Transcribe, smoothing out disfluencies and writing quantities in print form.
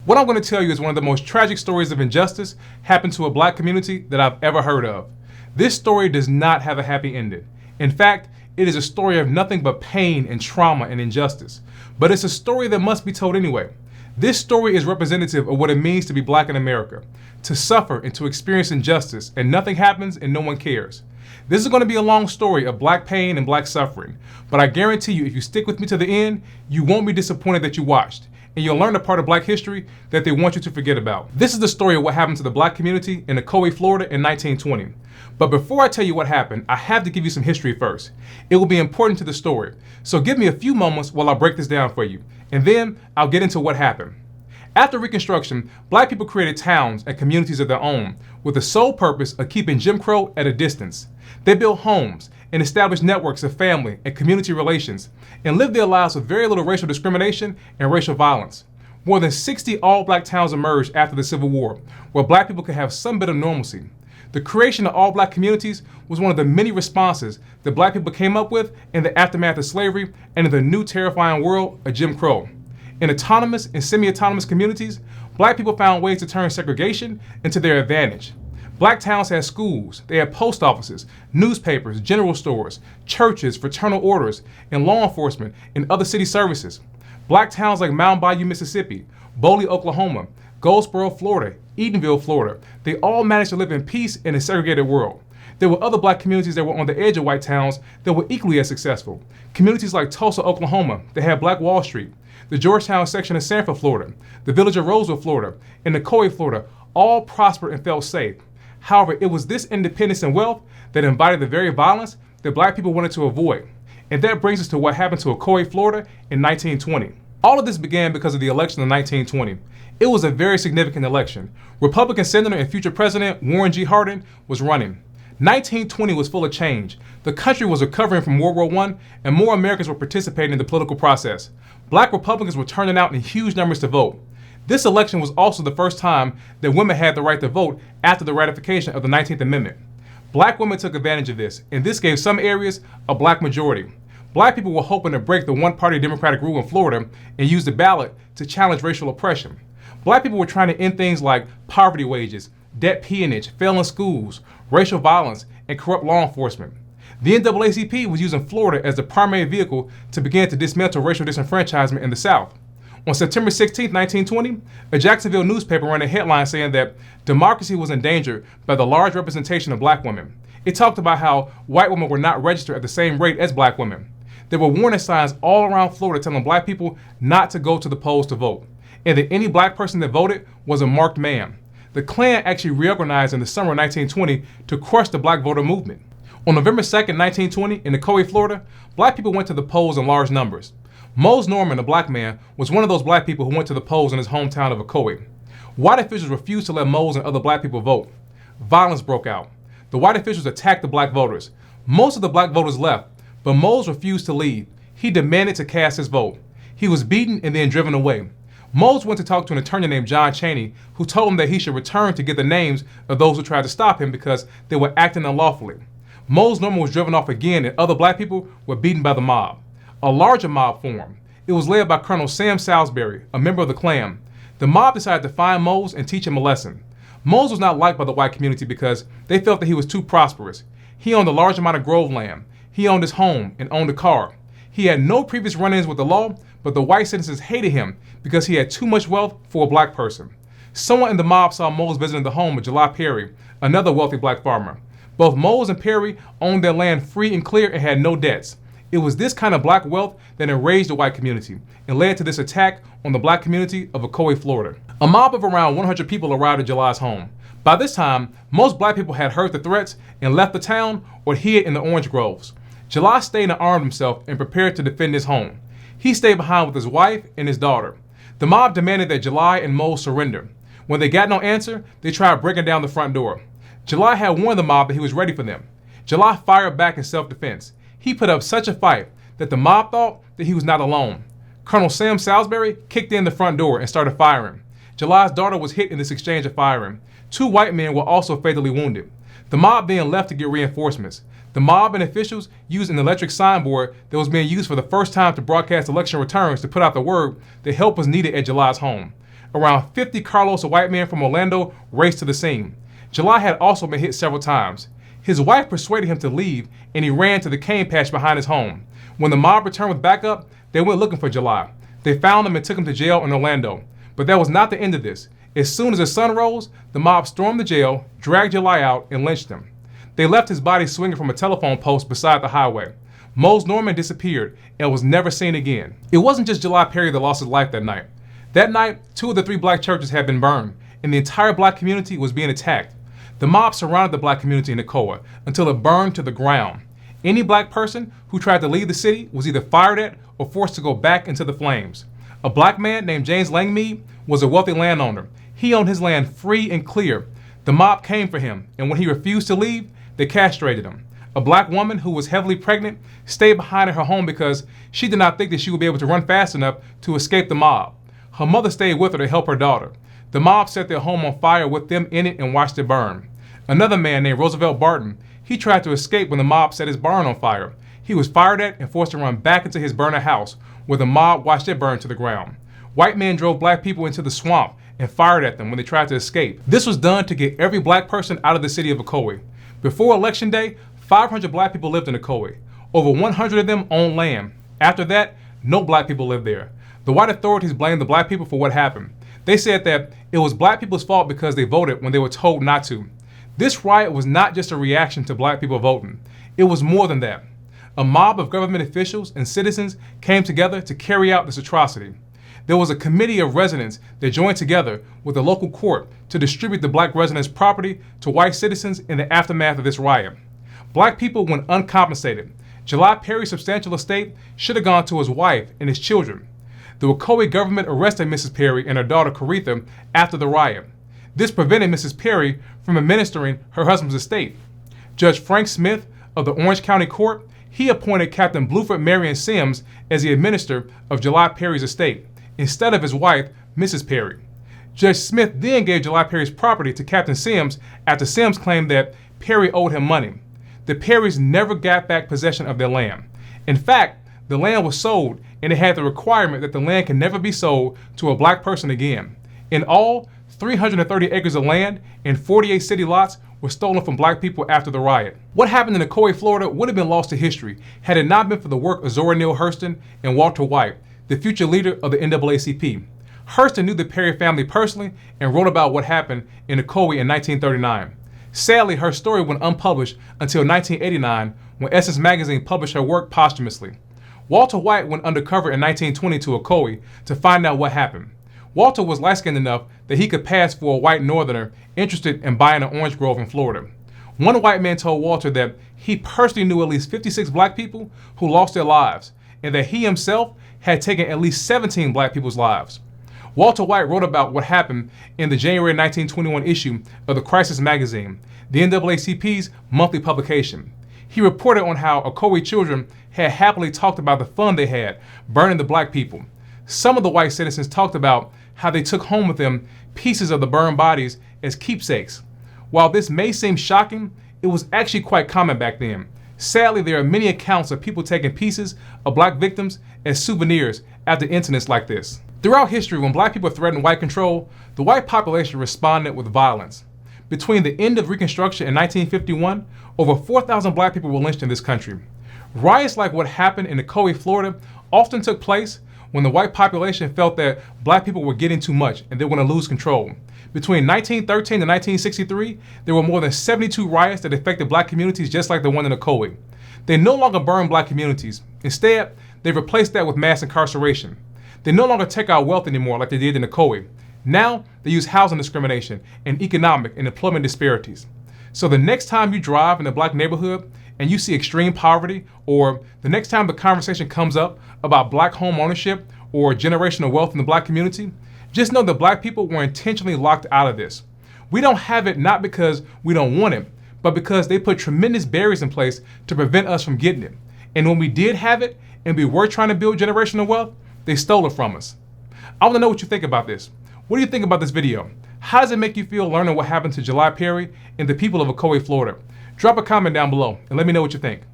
What I'm going to tell you is one of the most tragic stories of injustice happened to a black community that I've ever heard of. This story does not have a happy ending. In fact, it is a story of nothing but pain and trauma and injustice. But it's a story that must be told anyway. This story is representative of what it means to be black in America, to suffer and to experience injustice, and nothing happens and no one cares. This is going to be a long story of black pain and black suffering, but I guarantee you if you stick with me to the end, you won't be disappointed that you watched, and you'll learn a part of black history that they want you to forget about. This is the story of what happened to the black community in Ocoee, Florida in 1920. But before I tell you what happened, I have to give you some history first. It will be important to the story, so give me a few moments while I break this down for you, and then I'll get into what happened. After Reconstruction, black people created towns and communities of their own with the sole purpose of keeping Jim Crow at a distance. They built homes and established networks of family and community relations and lived their lives with very little racial discrimination and racial violence. More than 60 all-black towns emerged after the Civil War, where black people could have some bit of normalcy. The creation of all-black communities was one of the many responses that black people came up with in the aftermath of slavery and in the new terrifying world of Jim Crow. In autonomous and semi-autonomous communities, black people found ways to turn segregation into their advantage. Black towns had schools, they had post offices, newspapers, general stores, churches, fraternal orders, and law enforcement and other city services. Black towns like Mound Bayou, Mississippi, Boley, Oklahoma, Goldsboro, Florida, Edenville, Florida, they all managed to live in peace in a segregated world. There were other black communities that were on the edge of white towns that were equally as successful. Communities like Tulsa, Oklahoma, that had Black Wall Street, the Georgetown section of Sanford, Florida, the village of Roseville, Florida, and Ocoee, Florida, all prospered and felt safe. However, it was this independence and wealth that invited the very violence that black people wanted to avoid. And that brings us to what happened to Ocoee, Florida in 1920. All of this began because of the election of 1920. It was a very significant election. Republican Senator and future President Warren G. Harding was running. 1920 was full of change. The country was recovering from World War I, and more Americans were participating in the political process. Black Republicans were turning out in huge numbers to vote. This election was also the first time that women had the right to vote after the ratification of the 19th Amendment. Black women took advantage of this, and this gave some areas a black majority. Black people were hoping to break the one-party Democratic rule in Florida and use the ballot to challenge racial oppression. Black people were trying to end things like poverty wages, debt peonage, failing schools, racial violence, and corrupt law enforcement. The NAACP was using Florida as the primary vehicle to begin to dismantle racial disenfranchisement in the South. On September 16, 1920, a Jacksonville newspaper ran a headline saying that democracy was endangered by the large representation of black women. It talked about how white women were not registered at the same rate as black women. There were warning signs all around Florida telling black people not to go to the polls to vote, and that any black person that voted was a marked man. The Klan actually reorganized in the summer of 1920 to crush the black voter movement. On November 2, 1920, in Ocoee, Florida, black people went to the polls in large numbers. Mose Norman, a black man, was one of those black people who went to the polls in his hometown of Ocoee. White officials refused to let Mose and other black people vote. Violence broke out. The white officials attacked the black voters. Most of the black voters left, but Mose refused to leave. He demanded to cast his vote. He was beaten and then driven away. Mose went to talk to an attorney named John Chaney, who told him that he should return to get the names of those who tried to stop him because they were acting unlawfully. Mose Norman was driven off again, and other black people were beaten by the mob. A larger mob formed. It was led by Colonel Sam Salisbury, a member of the Klan. The mob decided to find Mose and teach him a lesson. Mose was not liked by the white community because they felt that he was too prosperous. He owned a large amount of grove land. He owned his home and owned a car. He had no previous run-ins with the law, but the white citizens hated him because he had too much wealth for a black person. Someone in the mob saw Mose visiting the home of July Perry, another wealthy black farmer. Both Mose and Perry owned their land free and clear and had no debts. It was this kind of black wealth that enraged the white community and led to this attack on the black community of Ocoee, Florida. A mob of around 100 people arrived at July's home. By this time, most black people had heard the threats and left the town or hid in the orange groves. July stayed and armed himself and prepared to defend his home. He stayed behind with his wife and his daughter. The mob demanded that July and Mose surrender. When they got no answer, they tried breaking down the front door. July had warned the mob that he was ready for them. July fired back in self-defense. He put up such a fight that the mob thought that he was not alone. Colonel Sam Salisbury kicked in the front door and started firing. July's daughter was hit in this exchange of firing. 2 white men were also fatally wounded. The mob then left to get reinforcements. The mob and officials used an electric signboard that was being used for the first time to broadcast election returns to put out the word that help was needed at July's home. Around 50 carloads of white men from Orlando raced to the scene. July had also been hit several times. His wife persuaded him to leave, and he ran to the cane patch behind his home. When the mob returned with backup, they went looking for July. They found him and took him to jail in Orlando. But that was not the end of this. As soon as the sun rose, the mob stormed the jail, dragged July out, and lynched him. They left his body swinging from a telephone post beside the highway. Mose Norman disappeared and was never seen again. It wasn't just July Perry that lost his life that night. That night, 2 of the 3 black churches had been burned, and the entire black community was being attacked. The mob surrounded the black community in Ocoee until it burned to the ground. Any black person who tried to leave the city was either fired at or forced to go back into the flames. A black man named James Langmead was a wealthy landowner. He owned his land free and clear. The mob came for him, and when he refused to leave, they castrated him. A black woman who was heavily pregnant stayed behind in her home because she did not think that she would be able to run fast enough to escape the mob. Her mother stayed with her to help her daughter. The mob set their home on fire with them in it and watched it burn. Another man named Roosevelt Barton, he tried to escape when the mob set his barn on fire. He was fired at and forced to run back into his burner house, where the mob watched it burn to the ground. White men drove black people into the swamp and fired at them when they tried to escape. This was done to get every black person out of the city of Ocoee. Before Election Day, 500 black people lived in Ocoee. Over 100 of them owned land. After that, no black people lived there. The white authorities blamed the black people for what happened. They said that it was black people's fault because they voted when they were told not to. This riot was not just a reaction to black people voting. It was more than that. A mob of government officials and citizens came together to carry out this atrocity. There was a committee of residents that joined together with the local court to distribute the black residents' property to white citizens in the aftermath of this riot. Black people went uncompensated. July Perry's substantial estate should have gone to his wife and his children. The Ocoee government arrested Mrs. Perry and her daughter Coretha after the riot. This prevented Mrs. Perry from administering her husband's estate. Judge Frank Smith of the Orange County Court, he appointed Captain Bluford Marion Sims as the administrator of July Perry's estate, instead of his wife, Mrs. Perry. Judge Smith then gave July Perry's property to Captain Sims after Sims claimed that Perry owed him money. The Perrys never got back possession of their land. In fact, the land was sold, and it had the requirement that the land can never be sold to a black person again. In all, 330 acres of land and 48 city lots were stolen from black people after the riot. What happened in Ocoee, Florida would have been lost to history had it not been for the work of Zora Neale Hurston and Walter White, the future leader of the NAACP. Hurston knew the Perry family personally and wrote about what happened in Ocoee in 1939. Sadly, her story went unpublished until 1989 when Essence magazine published her work posthumously. Walter White went undercover in 1920 to Ocoee to find out what happened. Walter was light-skinned enough that he could pass for a white northerner interested in buying an orange grove in Florida. One white man told Walter that he personally knew at least 56 black people who lost their lives, and that he himself had taken at least 17 black people's lives. Walter White wrote about what happened in the January 1921 issue of the Crisis magazine, the NAACP's monthly publication. He reported on how Ocoee children had happily talked about the fun they had burning the black people. Some of the white citizens talked about how they took home with them pieces of the burned bodies as keepsakes. While this may seem shocking, it was actually quite common back then. Sadly, there are many accounts of people taking pieces of black victims as souvenirs after incidents like this. Throughout history, when black people threatened white control, the white population responded with violence. Between the end of Reconstruction in 1951, over 4,000 black people were lynched in this country. Riots like what happened in Ocoee, Florida, often took place when the white population felt that black people were getting too much and they were going to lose control. Between 1913 and 1963, there were more than 72 riots that affected black communities just like the one in Ocoee. They no longer burn black communities. Instead, they've replaced that with mass incarceration. They no longer take our wealth anymore like they did in Ocoee. Now, they use housing discrimination and economic and employment disparities. So the next time you drive in a black neighborhood and you see extreme poverty, or the next time the conversation comes up about black home ownership or generational wealth in the black community, just know that black people were intentionally locked out of this. We don't have it not because we don't want it, but because they put tremendous barriers in place to prevent us from getting it. And when we did have it and we were trying to build generational wealth, they stole it from us. I want to know what you think about this. What do you think about this video? How does it make you feel learning what happened to July Perry and the people of Ocoee, Florida? Drop a comment down below and let me know what you think.